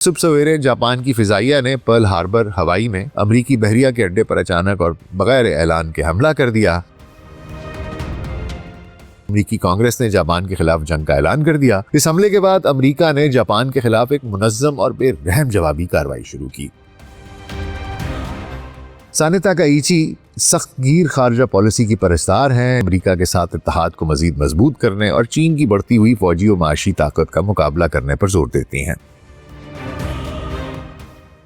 صبح سویرے جاپان کی فضائیہ نے پرل ہاربر ہوائی میں امریکی بحریہ کے اڈے پر اچانک اور بغیر اعلان کے حملہ کر دیا۔ امریکی کانگریس نے جاپان کے خلاف جنگ کا اعلان کر دیا۔ اس حملے کے بعد امریکہ نے جاپان کے خلاف ایک منظم اور بے رحم جوابی کارروائی شروع کی۔ سانے تاکائیچی سخت گیر خارجہ پالیسی کی پرستار ہیں، امریکہ کے ساتھ اتحاد کو مزید مضبوط کرنے اور چین کی بڑھتی ہوئی فوجی و معاشی طاقت کا مقابلہ کرنے پر زور دیتی ہیں۔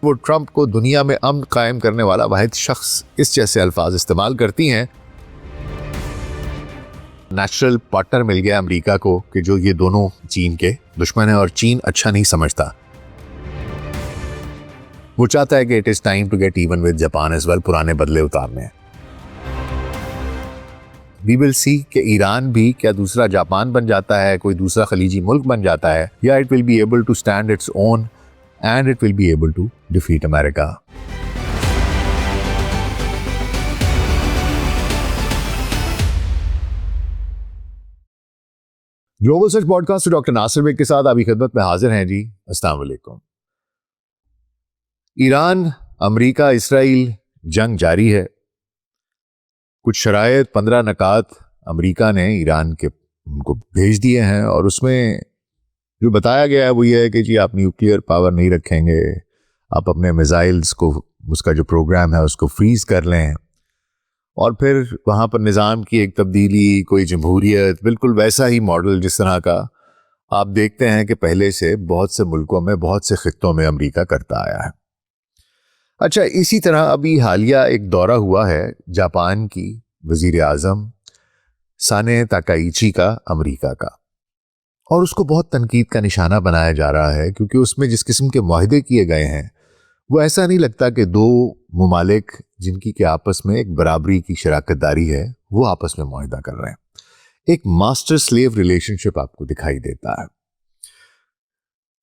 وہ ٹرمپ کو دنیا میں امن قائم کرنے والا واحد شخص اس جیسے الفاظ استعمال کرتی ہیں۔ نیچرل پارٹنر مل گیا امریکہ کو کہ جو یہ دونوں چین کے دشمن ہیں اور چین اچھا نہیں سمجھتا۔ وہ چاہتا ہے کہ it is time to get even with Japan as well, پرانے بدلے اتارنے ہیں۔ وی ول سی کہ ایران بھی کیا دوسرا جاپان بن جاتا ہے، کوئی دوسرا خلیجی ملک بن جاتا ہے، یا it will be able to stand its own and it will be able to defeat America. Global search podcast doctor Nasir Baig کے ساتھ آپ کی خدمت میں حاضر ہیں جی۔ السلام علیکم۔ ایران، امریکہ، اسرائیل جنگ جاری ہے۔ کچھ شرائط، 15 نکات امریکہ نے ایران کے ان کو بھیج دیے ہیں، اور اس میں جو بتایا گیا ہے وہ یہ ہے کہ جی آپ نیوکلیئر پاور نہیں رکھیں گے، آپ اپنے میزائلز کو، اس کا جو پروگرام ہے اس کو فریز کر لیں، اور پھر وہاں پر نظام کی ایک تبدیلی، کوئی جمہوریت، بالکل ویسا ہی ماڈل جس طرح کا آپ دیکھتے ہیں کہ پہلے سے بہت سے ملکوں میں، بہت سے خطوں میں امریکہ کرتا آیا ہے۔ اچھا، اسی طرح ابھی حالیہ ایک دورہ ہوا ہے جاپان کی وزیر اعظم سانے تاکائیچی کا امریکہ کا، اور اس کو بہت تنقید کا نشانہ بنایا جا رہا ہے، کیونکہ اس میں جس قسم کے معاہدے کیے گئے ہیں وہ ایسا نہیں لگتا کہ دو ممالک جن کی کہ آپس میں ایک برابری کی شراکت داری ہے وہ آپس میں معاہدہ کر رہے ہیں۔ ایک ماسٹر سلیو ریلیشن شپ آپ کو دکھائی دیتا ہے۔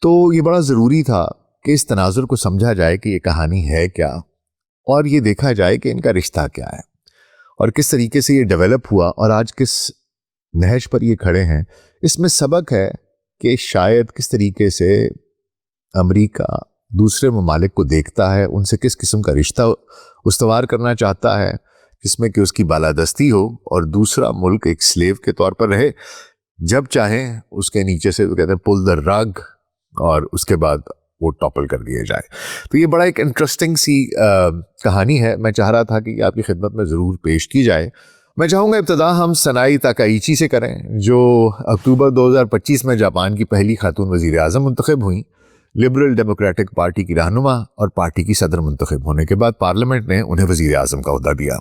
تو یہ بڑا ضروری تھا کہ اس تناظر کو سمجھا جائے کہ یہ کہانی ہے کیا، اور یہ دیکھا جائے کہ ان کا رشتہ کیا ہے اور کس طریقے سے یہ ڈیولپ ہوا اور آج کس نہج پر یہ کھڑے ہیں۔ اس میں سبق ہے کہ شاید کس طریقے سے امریکہ دوسرے ممالک کو دیکھتا ہے، ان سے کس قسم کا رشتہ استوار کرنا چاہتا ہے، جس میں کہ اس کی بالادستی ہو اور دوسرا ملک ایک سلیو کے طور پر رہے، جب چاہیں اس کے نیچے سے کہتے ہیں پل دا رگ، اور اس کے بعد وہ ٹاپل کر دیے جائے۔ تو یہ بڑا ایک انٹرسٹنگ سی کہانی ہے، میں چاہ رہا تھا کہ یہ آپ کی خدمت میں ضرور پیش کی جائے۔ میں چاہوں گا ابتدا ہم سانائے تاکائیچی سے کریں، جو اکتوبر 2025 میں جاپان کی پہلی خاتون وزیر اعظم منتخب ہوئیں۔ لبرل ڈیموکریٹک پارٹی کی رہنما اور پارٹی کی صدر منتخب ہونے کے بعد پارلیمنٹ نے انہیں وزیر اعظم کا عہدہ دیا۔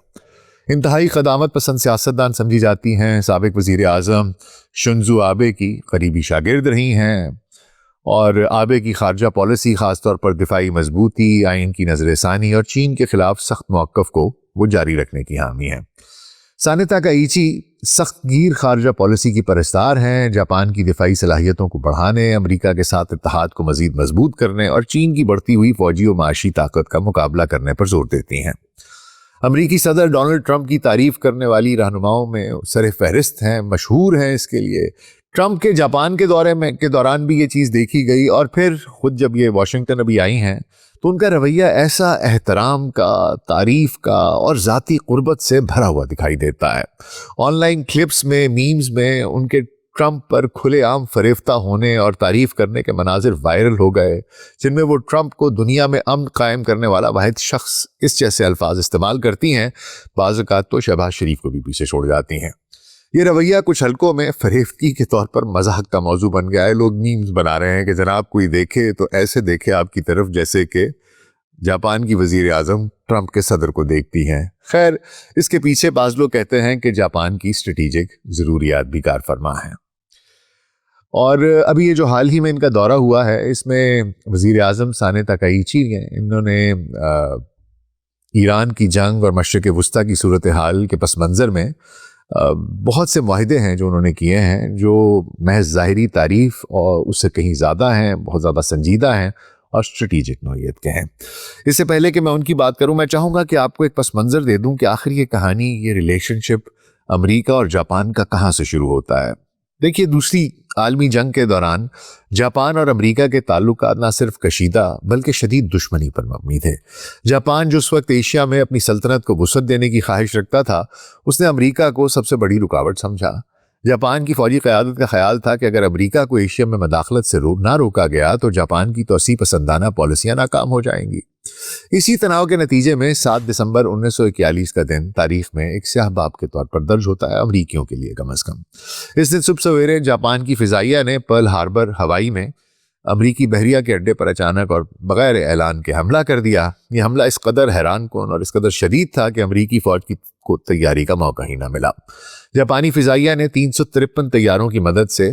انتہائی قدامت پسند سیاستدان سمجھی جاتی ہیں، سابق وزیر اعظم شنزو آبے کی قریبی شاگرد رہی ہیں، اور آبے کی خارجہ پالیسی، خاص طور پر دفاعی مضبوطی، آئین کی نظر ثانی اور چین کے خلاف سخت موقف کو وہ جاری رکھنے کی حامی ہیں۔ سانے تاکائیچی سخت گیر خارجہ پالیسی کی پرستار ہیں، جاپان کی دفاعی صلاحیتوں کو بڑھانے، امریکہ کے ساتھ اتحاد کو مزید مضبوط کرنے اور چین کی بڑھتی ہوئی فوجی و معاشی طاقت کا مقابلہ کرنے پر زور دیتی ہیں۔ امریکی صدر ڈونلڈ ٹرمپ کی تعریف کرنے والی رہنماؤں میں سر فہرست ہیں، مشہور ہیں اس کے لیے۔ ٹرمپ کے جاپان کے دورے میں کے دوران بھی یہ چیز دیکھی گئی، اور پھر خود جب یہ واشنگٹن ابھی آئی ہیں تو ان کا رویہ ایسا احترام کا، تعریف کا اور ذاتی قربت سے بھرا ہوا دکھائی دیتا ہے۔ آن لائن کلپس میں، میمز میں ان کے ٹرمپ پر کھلے عام فریفتہ ہونے اور تعریف کرنے کے مناظر وائرل ہو گئے، جن میں وہ ٹرمپ کو دنیا میں امن قائم کرنے والا واحد شخص اس جیسے الفاظ استعمال کرتی ہیں، بعض اوقات تو شہباز شریف کو بھی پیچھے چھوڑ جاتی ہیں۔ یہ رویہ کچھ حلقوں میں فریفتگی کے طور پر مذاق کا موضوع بن گیا ہے۔ لوگ میمز بنا رہے ہیں کہ جناب کوئی دیکھے تو ایسے دیکھے آپ کی طرف جیسے کہ جاپان کی وزیر اعظم ٹرمپ کے صدر کو دیکھتی ہیں۔ خیر، اس کے پیچھے بعض لوگ کہتے ہیں کہ جاپان کی اسٹریٹجک ضروریات بھی کار فرما ہیں۔ اور ابھی یہ جو حال ہی میں ان کا دورہ ہوا ہے، اس میں وزیر اعظم سانے تاکائیچی ہیں، انہوں نے ایران کی جنگ اور مشرق وسطیٰ کی صورتحال کے پس منظر میں بہت سے معاہدے ہیں جو انہوں نے کیے ہیں، جو محض ظاہری تعریف اور اس سے کہیں زیادہ ہیں، بہت زیادہ سنجیدہ ہیں اور اسٹریٹجک نوعیت کے ہیں۔ اس سے پہلے کہ میں ان کی بات کروں، میں چاہوں گا کہ آپ کو ایک پس منظر دے دوں کہ آخر یہ کہانی، یہ ریلیشن شپ امریکہ اور جاپان کا کہاں سے شروع ہوتا ہے۔ دیکھیے، دوسری عالمی جنگ کے دوران جاپان اور امریکہ کے تعلقات نہ صرف کشیدہ بلکہ شدید دشمنی پر مبنی تھے۔ جاپان جو اس وقت ایشیا میں اپنی سلطنت کو وسعت دینے کی خواہش رکھتا تھا، اس نے امریکہ کو سب سے بڑی رکاوٹ سمجھا۔ جاپان کی فوجی قیادت کا خیال تھا کہ اگر امریکہ کو ایشیا میں مداخلت سے نہ روکا گیا تو جاپان کی توسیع پسندانہ پالیسیاں ناکام ہو جائیں گی۔ اسی تناؤ کے نتیجے میں 7 دسمبر 1941 کا دن تاریخ میں ایک سیاہ باب کے طور پر درج ہوتا ہے، امریکیوں کے لیے کم از کم۔ اس دن صبح سویرے جاپان کی فضائیہ نے پرل ہاربر ہوائی میں امریکی بحریہ کے اڈے پر اچانک اور بغیر اعلان کے حملہ کر دیا۔ یہ حملہ اس قدر حیران کن اور اس قدر شدید تھا کہ امریکی فوج کو تیاری کا موقع ہی نہ ملا۔ جاپانی فضائیہ نے 353 طیاروں کی مدد سے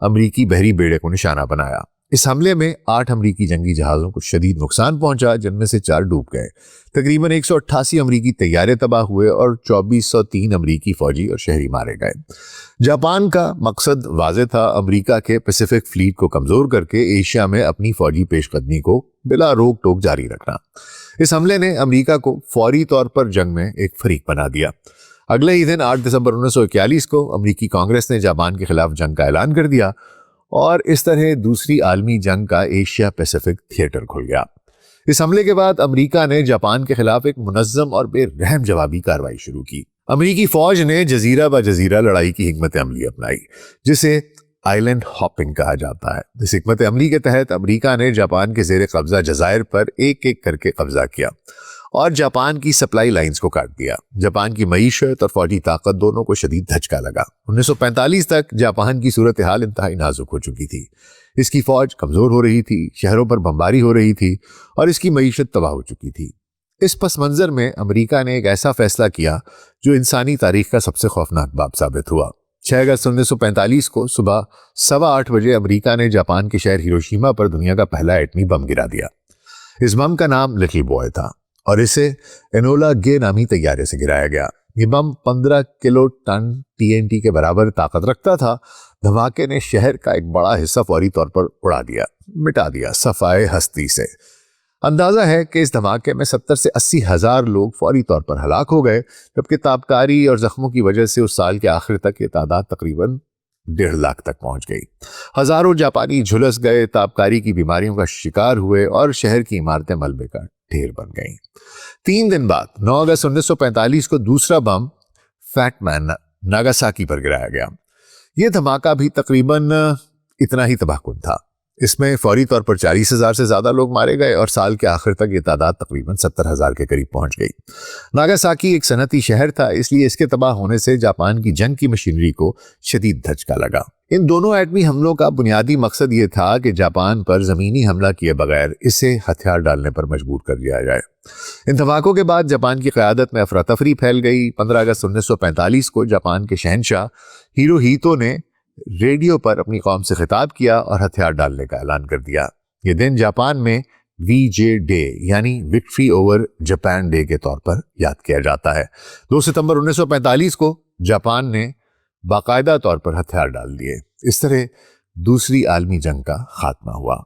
امریکی بحری بیڑے کو نشانہ بنایا۔ اس حملے میں 8 امریکی جنگی جہازوں کو شدید نقصان پہنچا، جن میں سے 4 ڈوب گئے۔ تقریباً 188 امریکی طیارے تباہ ہوئے اور 2403 امریکی فوجی اور شہری مارے گئے۔ جاپان کا مقصد واضح تھا، امریکہ کے پیسیفک فلیٹ کو کمزور کر کے ایشیا میں اپنی فوجی پیش قدمی کو بلا روک ٹوک جاری رکھنا۔ اس حملے نے امریکہ کو فوری طور پر جنگ میں ایک فریق بنا دیا۔ اگلے ہی دن 8 دسمبر 1941 کو امریکی کانگریس نے جاپان کے خلاف جنگ کا اعلان کر دیا اور اس طرح دوسری عالمی جنگ کا ایشیا پیسیفک تھیٹر کھل گیا۔ اس حملے کے بعد امریکہ نے جاپان کے خلاف ایک منظم اور بے رحم جوابی کارروائی شروع کی۔ امریکی فوج نے جزیرہ با جزیرہ لڑائی کی حکمت عملی اپنائی، جسے آئلینڈ ہاپنگ کہا جاتا ہے۔ اس حکمت عملی کے تحت امریکہ نے جاپان کے زیر قبضہ جزائر پر ایک ایک کر کے قبضہ کیا اور جاپان کی سپلائی لائنز کو کاٹ دیا۔ جاپان کی معیشت اور فوجی طاقت دونوں کو شدید دھچکا لگا۔ 1945 تک جاپان کی صورتحال انتہائی نازک ہو چکی تھی۔ اس کی فوج کمزور ہو رہی تھی، شہروں پر بمباری ہو رہی تھی اور اس کی معیشت تباہ ہو چکی تھی۔ اس پس منظر میں امریکہ نے ایک ایسا فیصلہ کیا جو انسانی تاریخ کا سب سے خوفناک باب ثابت ہوا۔ 6 اگست 1945 کو صبح 8:15 بجے امریکہ نے جاپان کے شہر ہیروشیما پر دنیا کا پہلا ایٹمی بم گرا دیا۔ اس بم کا نام لٹل بوائے تھا اور اسے انولا گے نامی طیارے سے گرایا گیا۔ یہ بم 15 کلو ٹن TNT کے برابر طاقت رکھتا تھا۔ دھماکے نے شہر کا ایک بڑا حصہ فوری طور پر مٹا دیا صفائے ہستی سے۔ اندازہ ہے کہ اس دھماکے میں 70 سے 80 ہزار لوگ فوری طور پر ہلاک ہو گئے، جبکہ تابکاری اور زخموں کی وجہ سے اس سال کے آخر تک یہ تعداد تقریباً 1.5 لاکھ تک پہنچ گئی۔ ہزاروں جاپانی جھلس گئے، تابکاری کی بیماریوں کا شکار ہوئے اور شہر کی عمارتیں ملبے کا ڈھیر بن گئیں۔ 3 دن بعد 9 اگست 1945 کو دوسرا بم فیٹ مین ناگاساکی پر گرایا گیا۔ یہ دھماکہ بھی تقریباً اتنا ہی تباہ کن تھا۔ اس میں فوری طور پر 40,000 سے زیادہ لوگ مارے گئے اور سال کے آخر تک یہ تعداد تقریباً 70,000 کے قریب پہنچ گئی۔ ناگاساکی ایک صنعتی شہر تھا، اس لیے اس کے تباہ ہونے سے جاپان کی جنگ کی مشینری کو شدید دھچکا لگا۔ ان دونوں ایٹمی حملوں کا بنیادی مقصد یہ تھا کہ جاپان پر زمینی حملہ کیے بغیر اسے ہتھیار ڈالنے پر مجبور کر دیا جائے۔ ان دھماکوں کے بعد جاپان کی قیادت میں افراتفری پھیل گئی۔ 15 اگست 1945 کو جاپان کے شہنشاہ ہیروہیتو نے ریڈیو پر اپنی قوم سے خطاب کیا اور ہتھیار ڈالنے کا اعلان کر دیا۔ یہ دن جاپان میں VJ ڈے یعنی وکٹری اوور جاپان ڈے کے طور پر یاد کیا جاتا ہے۔ 2 ستمبر 1945 کو جاپان نے باقاعدہ طور پر ہتھیار ڈال دیے۔ اس طرح دوسری عالمی جنگ کا خاتمہ ہوا۔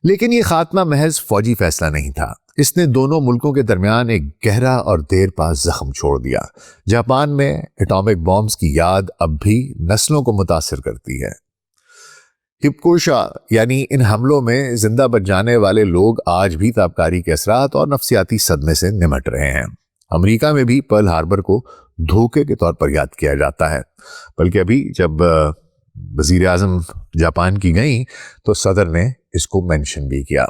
لیکن یہ خاتمہ محض فوجی فیصلہ نہیں تھا، اس نے دونوں ملکوں کے درمیان ایک گہرا اور دیر پاس زخم چھوڑ دیا۔ جاپان میں ایٹامک بامز کی یاد اب بھی نسلوں کو متاثر کرتی ہے۔ ہپوکوشا یعنی ان حملوں میں زندہ بچ جانے والے لوگ آج بھی تابکاری کے اثرات اور نفسیاتی صدمے سے نمٹ رہے ہیں۔ امریکہ میں بھی پرل ہاربر کو دھوکے کے طور پر یاد کیا جاتا ہے، بلکہ ابھی جب وزیر اعظم جاپان کی گئیں تو صدر نے اس کو مینشن بھی کیا۔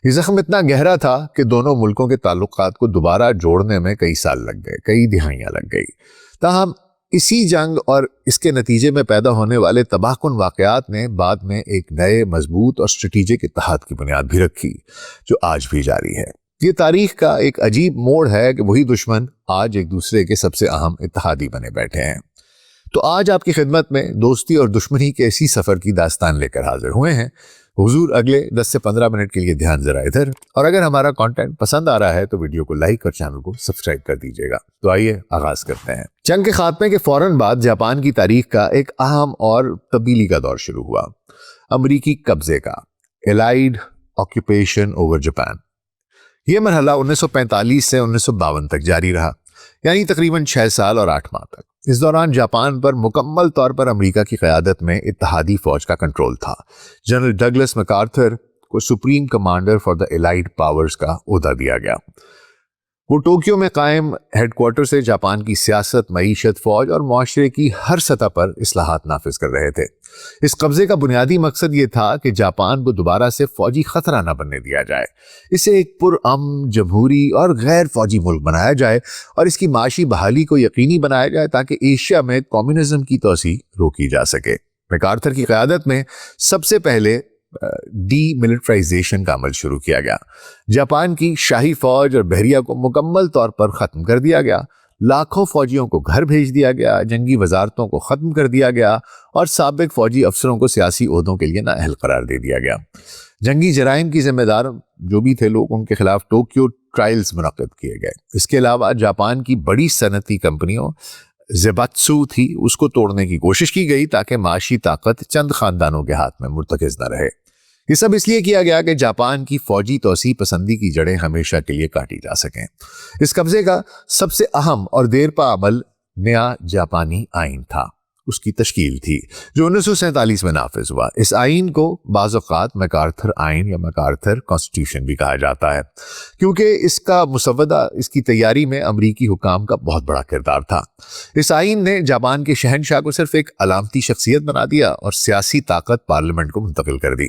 یہ زخم اتنا گہرا تھا کہ دونوں ملکوں کے تعلقات کو دوبارہ جوڑنے میں کئی سال لگ گئے، کئی دہائیاں لگ گئی۔ تاہم اسی جنگ اور اس کے نتیجے میں پیدا ہونے والے تباہ کن واقعات نے بعد میں ایک نئے مضبوط اور اسٹریٹجک اتحاد کی بنیاد بھی رکھی، جو آج بھی جاری ہے۔ یہ تاریخ کا ایک عجیب موڑ ہے کہ وہی دشمن آج ایک دوسرے کے سب سے اہم اتحادی بنے بیٹھے ہیں۔ تو آج آپ کی خدمت میں دوستی اور دشمنی کے اسی سفر کی داستان لے کر حاضر ہوئے ہیں۔ حضور اگلے 10 سے 15 منٹ کے لیے دھیان ذرا ادھر، اور اگر ہمارا کانٹینٹ پسند آ رہا ہے تو ویڈیو کو لائک اور چینل کو سبسکرائب کر دیجیے گا۔ تو آئیے آغاز کرتے ہیں۔ جنگ کے خاتمے کے فوراً بعد جاپان کی تاریخ کا ایک اہم اور تبدیلی کا دور شروع ہوا، امریکی قبضے کا، الائیڈ آکوپیشن اوور جاپان۔ یہ مرحلہ 1945 سے 1952 تک جاری رہا۔ یعنی تقریباً 6 سال اور 8 ماہ تک۔ اس دوران جاپان پر مکمل طور پر امریکہ کی قیادت میں اتحادی فوج کا کنٹرول تھا۔ جنرل ڈگلس میکارتھر کو supreme commander for the allied powers کا عہدہ دیا گیا۔ وہ ٹوکیو میں قائم ہیڈ کوارٹر سے جاپان کی سیاست، معیشت، فوج اور معاشرے کی ہر سطح پر اصلاحات نافذ کر رہے تھے۔ اس قبضے کا بنیادی مقصد یہ تھا کہ جاپان کو دوبارہ سے فوجی خطرہ نہ بننے دیا جائے، اسے ایک پرامن، جمہوری اور غیر فوجی ملک بنایا جائے اور اس کی معاشی بحالی کو یقینی بنایا جائے تاکہ ایشیا میں کمیونزم کی توسیع روکی جا سکے۔ میکارتھر کی قیادت میں سب سے پہلے ڈی ملٹرائزیشن کا عمل شروع کیا گیا۔ جاپان کی شاہی فوج اور بحریہ کو مکمل طور پر ختم کر دیا گیا، لاکھوں فوجیوں کو گھر بھیج دیا گیا، جنگی وزارتوں کو ختم کر دیا گیا اور سابق فوجی افسروں کو سیاسی عہدوں کے لیے نااہل قرار دے دیا گیا۔ جنگی جرائم کی ذمہ دار جو بھی تھے لوگ، ان کے خلاف ٹوکیو ٹرائلز منعقد کیے گئے۔ اس کے علاوہ جاپان کی بڑی صنعتی کمپنیوں زیباتسو تھی، اس کو توڑنے کی کوشش کی گئی تاکہ معاشی طاقت چند خاندانوں کے ہاتھ میں مرتکز نہ رہے۔ یہ سب اس لیے کیا گیا کہ جاپان کی فوجی توسیع پسندی کی جڑیں ہمیشہ کے لیے کاٹی جا سکیں۔ اس قبضے کا سب سے اہم اور دیر پا عمل نیا جاپانی آئین تھا، اس کی تشکیل تھی جو 1947 میں نافذ ہوا۔ اس آئین کو بعض اوقات میکارتھر آئین یا میکارتھر کانسٹیٹیوشن بھی کہا جاتا ہے، کیونکہ اس کا مسودہ، اس کی تیاری میں امریکی حکام کا بہت بڑا کردار تھا۔ اس آئین نے جاپان کے شہنشاہ کو صرف ایک علامتی شخصیت بنا دیا اور سیاسی طاقت پارلیمنٹ کو منتقل کر دی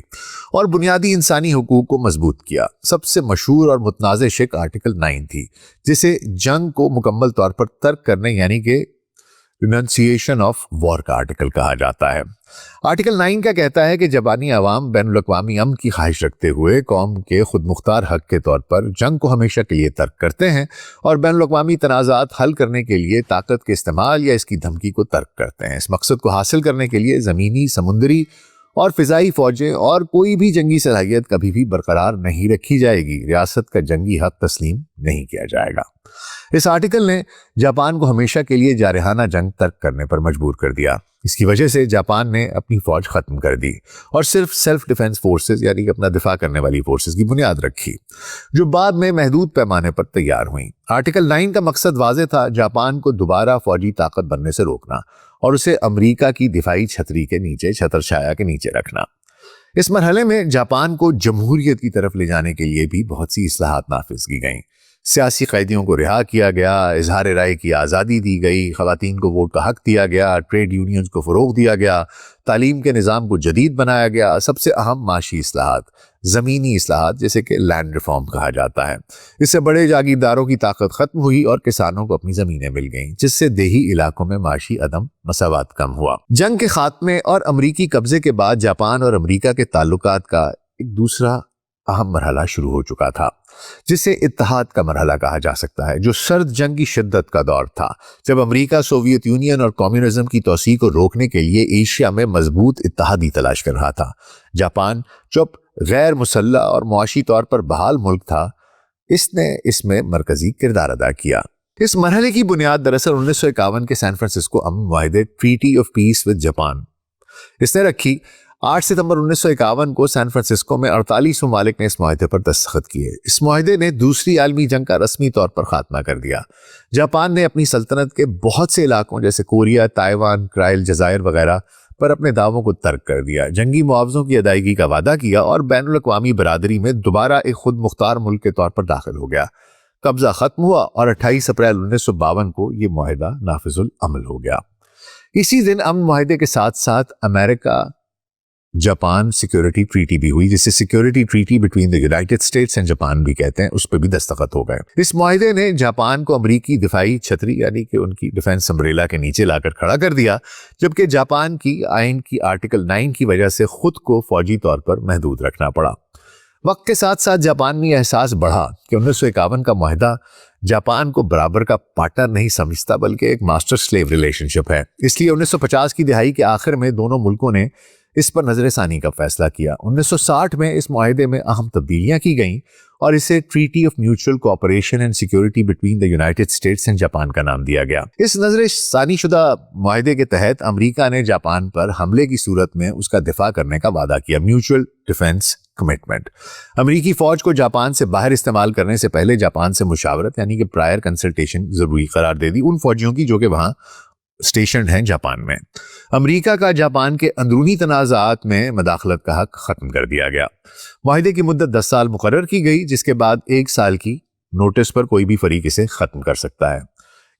اور بنیادی انسانی حقوق کو مضبوط کیا۔ سب سے مشہور اور متنازع شق آرٹیکل 9 تھی، جسے جنگ کو مکمل طور پر ترک کرنے یعنی کہ رینونسیشن آف وار کا آرٹیکل کہا جاتا ہے۔ آرٹیکل 9 کا کہتا ہے کہ جاپانی عوام بین الاقوامی امن کی خواہش رکھتے ہوئے قوم کے خود مختار حق کے طور پر جنگ کو ہمیشہ کے لیے ترک کرتے ہیں اور بین الاقوامی تنازعات حل کرنے کے لیے طاقت کے استعمال یا اس کی دھمکی کو ترک کرتے ہیں۔ اس مقصد کو حاصل کرنے کے لیے زمینی، سمندری اور فضائی فوجیں اور کوئی بھی جنگی صلاحیت کبھی بھی برقرار نہیں رکھی جائے گی۔ ریاست کا جنگی حق تسلیم نہیں کیا جائے گا۔ اس آرٹیکل نے جاپان کو ہمیشہ کے لیے جارحانہ جنگ ترک کرنے پر مجبور کر دیا۔ اس کی وجہ سے جاپان نے اپنی فوج ختم کر دی اور صرف سیلف ڈیفنس فورسز یعنی کہ اپنا دفاع کرنے والی فورسز کی بنیاد رکھی، جو بعد میں محدود پیمانے پر تیار ہوئیں۔ آرٹیکل 9 کا مقصد واضح تھا، جاپان کو دوبارہ فوجی طاقت بننے سے روکنا اور اسے امریکہ کی دفاعی چھتری کے نیچے، چھتر چھایا کے نیچے رکھنا۔ اس مرحلے میں جاپان کو جمہوریت کی طرف لے جانے کے لیے بھی بہت سی اصلاحات نافذ کی گئیں۔ سیاسی قیدیوں کو رہا کیا گیا، اظہار رائے کی آزادی دی گئی، خواتین کو ووٹ کا حق دیا گیا، ٹریڈ یونینز کو فروغ دیا گیا، تعلیم کے نظام کو جدید بنایا گیا۔ سب سے اہم معاشی اصلاحات، زمینی اصلاحات جیسے کہ لینڈ ریفارم کہا جاتا ہے۔ اس سے بڑے جاگیرداروں کی طاقت ختم ہوئی اور کسانوں کو اپنی زمینیں مل گئیں، جس سے دیہی علاقوں میں معاشی عدم مساوات کم ہوا۔ جنگ کے خاتمے اور امریکی قبضے کے بعد جاپان اور امریکہ کے تعلقات کا ایک دوسرا اہم مرحلہ شروع ہو چکا تھا، جسے اتحاد کا مرحلہ کہا جا سکتا ہے، جو سرد جنگ کی شدت کا دور تھا، جب امریکہ سوویت یونین اور کمیونزم کی توسیع کو روکنے کے لیے ایشیا میں مضبوط اتحادی تلاش کر رہا تھا۔ جاپان چپ، غیر مسلح اور معاشی طور پر بحال ملک تھا، اس نے اس میں مرکزی کردار ادا کیا۔ اس مرحلے کی بنیاد دراصل 1951 کے سان فرانسسکو امن معاہدے treaty of peace with Japan اس نے رکھی۔ 8 ستمبر 1951 کو سان فرانسسکو میں 48 ممالک نے اس معاہدے پر دستخط کیے۔ اس معاہدے نے دوسری عالمی جنگ کا رسمی طور پر خاتمہ کر دیا۔ جاپان نے اپنی سلطنت کے بہت سے علاقوں جیسے کوریا، تائیوان، کرائل جزائر وغیرہ پر اپنے دعووں کو ترک کر دیا، جنگی معاوضوں کی ادائیگی کا وعدہ کیا اور بین الاقوامی برادری میں دوبارہ ایک خود مختار ملک کے طور پر داخل ہو گیا۔ قبضہ ختم ہوا اور 28 اپریل 1952 کو یہ معاہدہ نافذ العمل ہو گیا۔ اسی دن امن معاہدے کے ساتھ ساتھ امریکہ جاپان سیکیورٹی ٹریٹی بھی ہوئی، جسے security treaty between the United States and Japan بھی کہتے ہیں، اس پہ بھی دستخط ہو گئے۔ اس معاہدے نے جاپان کو امریکی دفاعی چھتری یعنی کہ ان کی ڈیفنس امبریلا کے نیچے لا کر کھڑا کر دیا، جبکہ جاپان کی آئین کی آرٹیکل 9 کی وجہ سے خود کو فوجی طور پر محدود رکھنا پڑا۔ وقت کے ساتھ ساتھ جاپان میں یہ احساس بڑھا کہ 1951 کا معاہدہ جاپان کو برابر کا پارٹنر نہیں سمجھتا بلکہ ایک ماسٹر سلیو ریلیشن شپ ہے۔ اس لیے 1950 کی دہائی کے آخر میں دونوں ملکوں نے اس پر نظر ثانی کا فیصلہ کیا۔ 1960 میں اس معاہدے میں اہم تبدیلیاں کی گئیں اور اسے treaty of mutual cooperation and security between the United States and Japan کا نام دیا گیا۔ اس نظر ثانی شدہ معاہدے کے تحت امریکہ نے جاپان پر حملے کی صورت میں اس کا دفاع کرنے کا وعدہ کیا، میوچل ڈیفنس کمٹمنٹ. امریکی فوج کو جاپان سے باہر استعمال کرنے سے پہلے جاپان سے مشاورت یعنی کہ پرائر کنسلٹیشن ضروری قرار دے دی ان فوجیوں کی جو کہ وہاں اسٹیشنڈ ہیں جاپان میں. امریکہ کا جاپان کے اندرونی تنازعات میں مداخلت کا حق ختم کر دیا گیا. معاہدے کی مدت 10 سال مقرر کی گئی جس کے بعد 1 سال کی نوٹس پر کوئی بھی فریق اسے ختم کر سکتا ہے.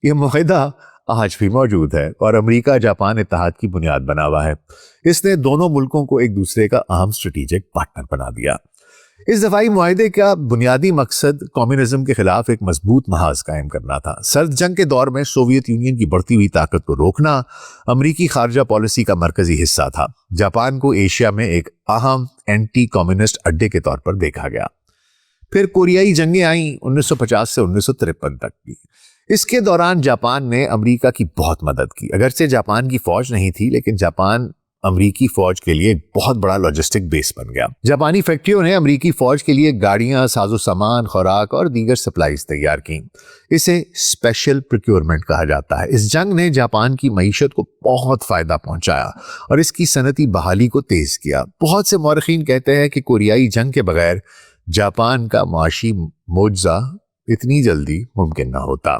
یہ معاہدہ آج بھی موجود ہے اور امریکہ جاپان اتحاد کی بنیاد بنا ہوا ہے. اس نے دونوں ملکوں کو ایک دوسرے کا اہم اسٹریٹجک پارٹنر بنا دیا. اس دفاعی معاہدے کا بنیادی مقصد کمیونزم کے خلاف ایک مضبوط محاذ قائم کرنا تھا. سرد جنگ کے دور میں سوویت یونین کی بڑھتی ہوئی طاقت کو روکنا امریکی خارجہ پالیسی کا مرکزی حصہ تھا. جاپان کو ایشیا میں ایک اہم اینٹی کمیونسٹ اڈے کے طور پر دیکھا گیا. پھر کوریائی جنگیں آئیں 1950 سے 1953 تک کی. اس کے دوران جاپان نے امریکہ کی بہت مدد کی. اگرچہ جاپان کی فوج نہیں تھی لیکن جاپان امریکی فوج کے لیے ایک بہت بڑا لاجسٹک بیس بن گیا. جاپانی فیکٹریوں نے امریکی فوج کے لیے گاڑیاں، ساز و سامان، خوراک اور دیگر سپلائیز تیار کی. اسے اسپیشل پروکیورمنٹ کہا جاتا ہے. اس جنگ نے جاپان کی معیشت کو بہت فائدہ پہنچایا اور اس کی صنعتی بحالی کو تیز کیا. بہت سے مورخین کہتے ہیں کہ کوریائی جنگ کے بغیر جاپان کا معاشی معجزہ اتنی جلدی ممکن نہ ہوتا.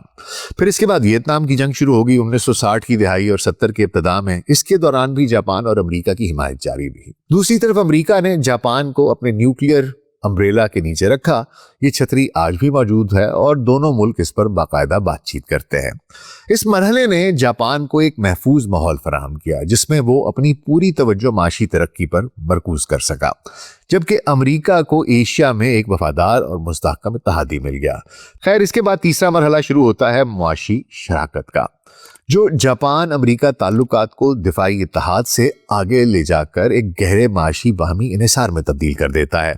پھر اس کے بعد ویتنام کی جنگ شروع ہوگی 1960 کی دہائی اور 70 کے ابتداء میں. اس کے دوران بھی جاپان اور امریکہ کی حمایت جاری رہی. دوسری طرف امریکہ نے جاپان کو اپنے نیوکلیئر امبریلا کے نیچے رکھا. یہ چھتری آج بھی موجود ہے اور دونوں ملک اس پر باقاعدہ بات چیت کرتے ہیں. اس مرحلے نے جاپان کو ایک محفوظ ماحول فراہم کیا جس میں وہ اپنی پوری توجہ معاشی ترقی پر مرکوز کر سکا، جبکہ امریکہ کو ایشیا میں ایک وفادار اور مستحکم اتحادی مل گیا. خیر، اس کے بعد تیسرا مرحلہ شروع ہوتا ہے معاشی شراکت کا، جو جاپان امریکہ تعلقات کو دفاعی اتحاد سے آگے لے جا کر ایک گہرے معاشی باہمی انحصار میں تبدیل کر دیتا ہے.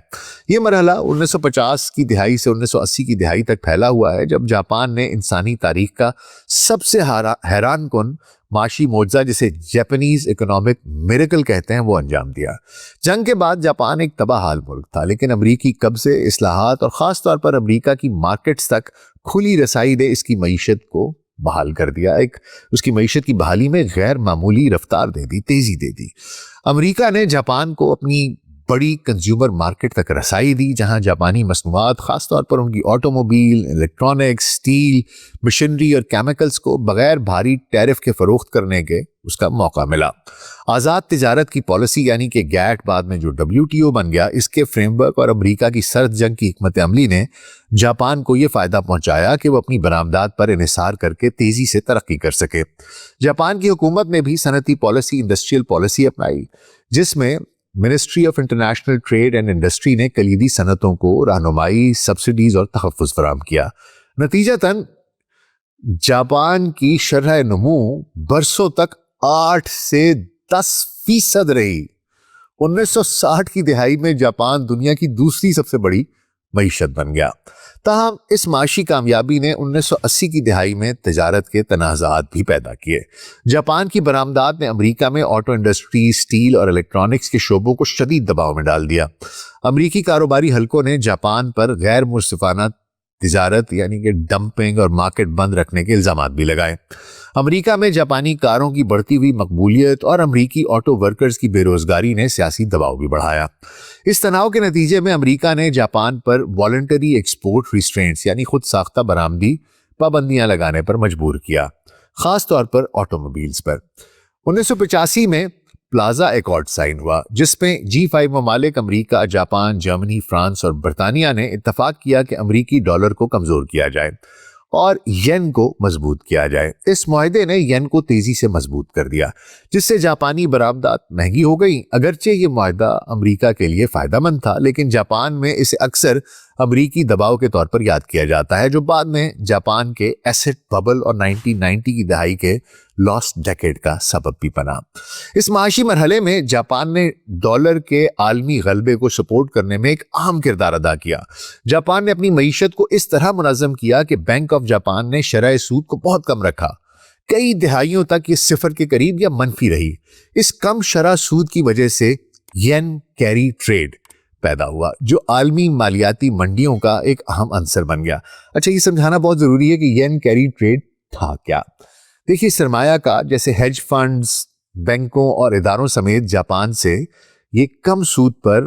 یہ مرحلہ 1950 کی دہائی سے 1980 کی دہائی تک پھیلا ہوا ہے جب جاپان نے انسانی تاریخ کا سب سے حیران کن معاشی معجزہ جسے جاپانیز اکنامک میریکل کہتے ہیں وہ انجام دیا. جنگ کے بعد جاپان ایک تباہ حال ملک تھا لیکن امریکی قبضے، اصلاحات اور خاص طور پر امریکہ کی مارکیٹس تک کھلی رسائی نے اس کی معیشت کو بحال کر دیا. اس کی معیشت کی بحالی میں غیر معمولی رفتار دے دی، تیزی دے دی. امریکہ نے جاپان کو اپنی بڑی کنزیومر مارکیٹ تک رسائی دی جہاں جاپانی مصنوعات، خاص طور پر ان کی آٹوموبائل، الیکٹرانکس، اسٹیل، مشینری اور کیمیکلز کو بغیر بھاری ٹیرف کے فروخت کرنے کے اس کا موقع ملا. آزاد تجارت کی پالیسی یعنی کہ گیٹ بعد میں جو WTO بن گیا، اس کے فریم ورک اور امریکہ کی سرد جنگ کی حکمت عملی نے جاپان کو یہ فائدہ پہنچایا کہ وہ اپنی برآمدات پر انحصار کر کے تیزی سے ترقی کر سکے. جاپان کی حکومت نے بھی صنعتی پالیسی، انڈسٹریل پالیسی اپنائی جس میں ministry of international trade and industry نے کلیدی صنعتوں کو رہنمائی، سبسڈیز اور تحفظ فراہم کیا. نتیجتاً جاپان کی شرح نمو برسوں تک 8 سے 10% رہی. 1960 کی دہائی میں جاپان دنیا کی دوسری سب سے بڑی معیشت بن گیا. تاہم اس معاشی کامیابی نے 1980 کی دہائی میں تجارت کے تنازعات بھی پیدا کیے. جاپان کی برآمدات نے امریکہ میں آٹو انڈسٹری، اسٹیل اور الیکٹرانکس کے شعبوں کو شدید دباؤ میں ڈال دیا. امریکی کاروباری حلقوں نے جاپان پر غیر منصفانہ تجارت یعنی کہ ڈمپنگ اور مارکیٹ بند رکھنے کے الزامات بھی لگائے. امریکہ میں جاپانی کاروں کی بڑھتی ہوئی مقبولیت اور امریکی آٹو ورکرز کی بے روزگاری نے سیاسی دباؤ بھی بڑھایا. اس تناؤ کے نتیجے میں امریکہ نے جاپان پر والنٹری ایکسپورٹ ریسٹرینٹس یعنی خود ساختہ برآمدی پابندیاں لگانے پر مجبور کیا، خاص طور پر آٹوموبائلز پر. 1985 میں پلازا ایکارڈ سائن ہوا جس میں G5 ممالک امریکہ، جاپان، جرمنی، فرانس اور برطانیہ نے اتفاق کیا کہ امریکی ڈالر کو کمزور کیا جائے اور ین کو مضبوط کیا جائے. اس معاہدے نے ین کو تیزی سے مضبوط کر دیا جس سے جاپانی برآمدات مہنگی ہو گئی. اگرچہ یہ معاہدہ امریکہ کے لیے فائدہ مند تھا لیکن جاپان میں اسے اکثر امریکی دباؤ کے طور پر یاد کیا جاتا ہے جو بعد میں جاپان کے ایسٹ ببل اور 1990 کی دہائی کے لاسٹ ڈیکیڈ کا سبب بھی بنا. اس معاشی مرحلے میں جاپان نے ڈالر کے عالمی غلبے کو سپورٹ کرنے میں ایک اہم کردار ادا کیا. جاپان نے اپنی معیشت کو اس طرح منظم کیا کہ بینک آف جاپان نے شرح سود کو بہت کم رکھا. کئی دہائیوں تک یہ صفر کے قریب یا منفی رہی. اس کم شرح سود کی وجہ سے ین کیری ٹریڈ پیدا ہوا جو عالمی مالیاتی منڈیوں کا ایک اہم عنصر بن گیا. اچھا، یہ سمجھانا بہت ضروری ہے کہ ین کیری ٹریڈ تھا کیا. دیکھیے، سرمایہ کا جیسے ہیج فنڈز، بینکوں اور اداروں سمیت جاپان سے یہ کم سود پر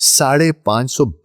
$550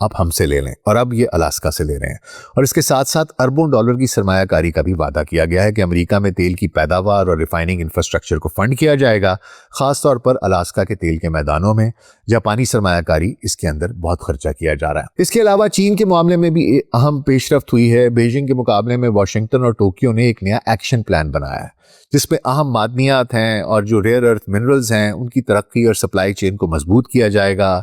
آپ ہم سے لے لیں، اور اب یہ الاسکا سے لے رہے ہیں۔ اور اس کے ساتھ ساتھ اربوں ڈالر کی سرمایہ کاری کا بھی وعدہ کیا گیا ہے کہ امریکہ میں تیل کی پیداوار اور ریفائننگ انفراسٹرکچر کو فنڈ کیا جائے گا، خاص طور پر الاسکا کے تیل کے میدانوں میں جاپانی سرمایہ کاری اس کے اندر بہت خرچہ کیا جا رہا ہے۔ اس کے علاوہ چین کے معاملے میں بھی اہم پیش رفت ہوئی ہے۔ بیجنگ کے مقابلے میں واشنگٹن اور ٹوکیو نے ایک نیا ایکشن پلان بنایا ہے جس میں اہم معدنیات ہیں اور جو ریئر ارتھ منرلز ہیں ان کی ترقی اور سپلائی چین کو مضبوط کیا جائے گا۔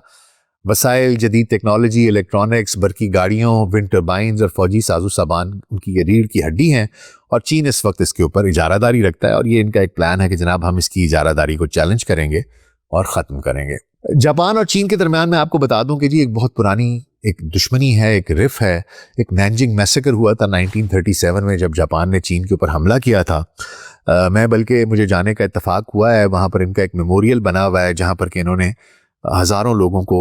وسائل، جدید ٹیکنالوجی، الیکٹرانکس، برقی گاڑیوں، ونڈ ٹربائنز اور فوجی ساز و سامان ان کی یہ ریڑھ کی ہڈی ہیں، اور چین اس وقت اس کے اوپر اجارہ داری رکھتا ہے، اور یہ ان کا ایک پلان ہے کہ جناب ہم اس کی اجارہ داری کو چیلنج کریں گے اور ختم کریں گے۔ جاپان اور چین کے درمیان میں آپ کو بتا دوں کہ جی ایک بہت پرانی ایک دشمنی ہے، ایک رف ہے۔ ایک نینجنگ میسیکر ہوا تھا 1937 میں جب جاپان نے چین کے اوپر حملہ کیا تھا۔ میں بلکہ مجھے جانے کا اتفاق ہوا ہے، وہاں پر ان کا ایک میموریل بنا ہوا ہے جہاں پر کہ انہوں نے ہزاروں لوگوں کو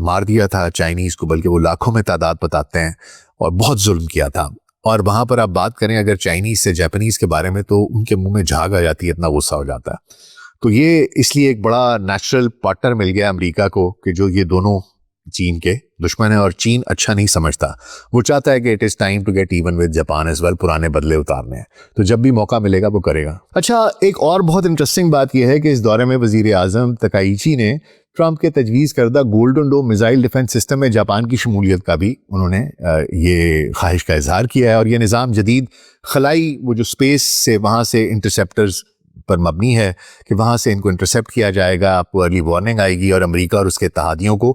مار دیا تھا، چائنیز کو بلکہ وہ لاکھوں میں تعداد بتاتے ہیں، اور بہت ظلم کیا تھا۔ اور وہاں پر آپ بات کریں اگر چائنیز سے جاپنیز کے بارے میں تو ان کے منہ میں جھاگ آ جاتی ہے، اتنا غصہ ہو جاتا ہے۔ تو یہ اس لیے ایک بڑا نیچرل پارٹنر مل گیا امریکہ کو کہ جو یہ دونوں چین کے دشمن ہیں، اور چین اچھا نہیں سمجھتا، وہ چاہتا ہے کہ it is time to get even with Japan as well, پرانے بدلے اتارنے ہیں، تو جب بھی موقع ملے گا وہ کرے گا۔ اچھا، ایک اور بہت انٹرسٹنگ بات یہ ہے کہ اس دورے میں وزیر اعظم تکائیچی نے ٹرمپ کے تجویز کردہ گولڈن ڈوم میزائل ڈیفنس سسٹم میں جاپان کی شمولیت کا بھی انہوں نے یہ خواہش کا اظہار کیا ہے، اور یہ نظام جدید خلائی وہ جو اسپیس سے وہاں سے انٹرسیپٹرز پر مبنی ہے کہ وہاں سے ان کو انٹرسیپٹ کیا جائے گا، آپ کو ارلی وارننگ آئے گی، اور امریکہ اور اس کے اتحادیوں کو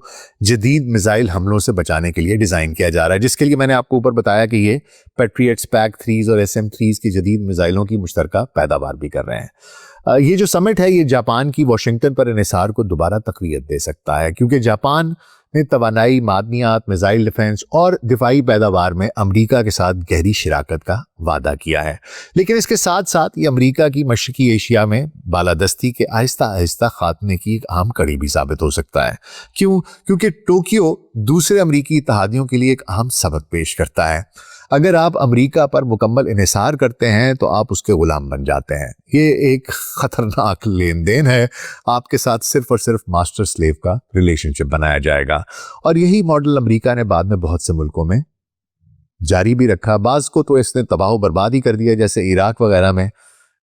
جدید میزائل حملوں سے بچانے کے لیے ڈیزائن کیا جا رہا ہے، جس کے لیے میں نے آپ کو اوپر بتایا کہ یہ پیٹریٹس، پیک 3 اور SM-3 کی جدید میزائلوں کی مشترکہ پیداوار بھی کر رہے ہیں۔ یہ جو سمٹ ہے یہ جاپان کی واشنگٹن پر انحصار کو دوبارہ تقویت دے سکتا ہے، کیونکہ جاپان نے توانائی، معدنیات، میزائل ڈیفنس اور دفاعی پیداوار میں امریکہ کے ساتھ گہری شراکت کا وعدہ کیا ہے۔ لیکن اس کے ساتھ ساتھ یہ امریکہ کی مشرقی ایشیا میں بالادستی کے آہستہ آہستہ خاتمے کی ایک اہم کڑی بھی ثابت ہو سکتا ہے۔ کیوں؟ کیونکہ ٹوکیو دوسرے امریکی اتحادیوں کے لیے ایک اہم سبق پیش کرتا ہے۔ اگر آپ امریکہ پر مکمل انحصار کرتے ہیں تو آپ اس کے غلام بن جاتے ہیں۔ یہ ایک خطرناک لین دین ہے، آپ کے ساتھ صرف اور صرف ماسٹر سلیو کا ریلیشن شپ بنایا جائے گا، اور یہی ماڈل امریکہ نے بعد میں بہت سے ملکوں میں جاری بھی رکھا۔ بعض کو تو اس نے تباہ و برباد ہی کر دیا، جیسے عراق وغیرہ میں۔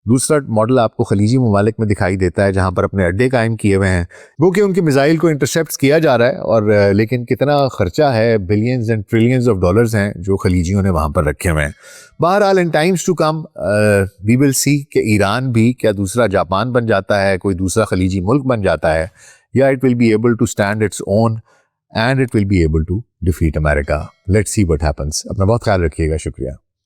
دوسرا ماڈل آپ کو خلیجی ممالک میں دکھائی دیتا ہے جہاں پر اپنے اڈے قائم کیے ہوئے ہیں، وہ کہ ان کے میزائل کو انٹرسیپٹ کیا جا رہا ہے، اور لیکن کتنا خرچہ ہے، billions and trillions of dollars ہیں جو خلیجیوں نے وہاں پر رکھے ہوئے ہیں۔ بہرحال ان ٹائمز ٹو کم وی ول سی کہ ایران بھی کیا دوسرا جاپان بن جاتا ہے، کوئی دوسرا خلیجی ملک بن جاتا ہے، یا it will be able to stand its own and it will be able to defeat امریکہ۔ Let's see what happens. اپنا بہت خیال رکھیے گا، شکریہ۔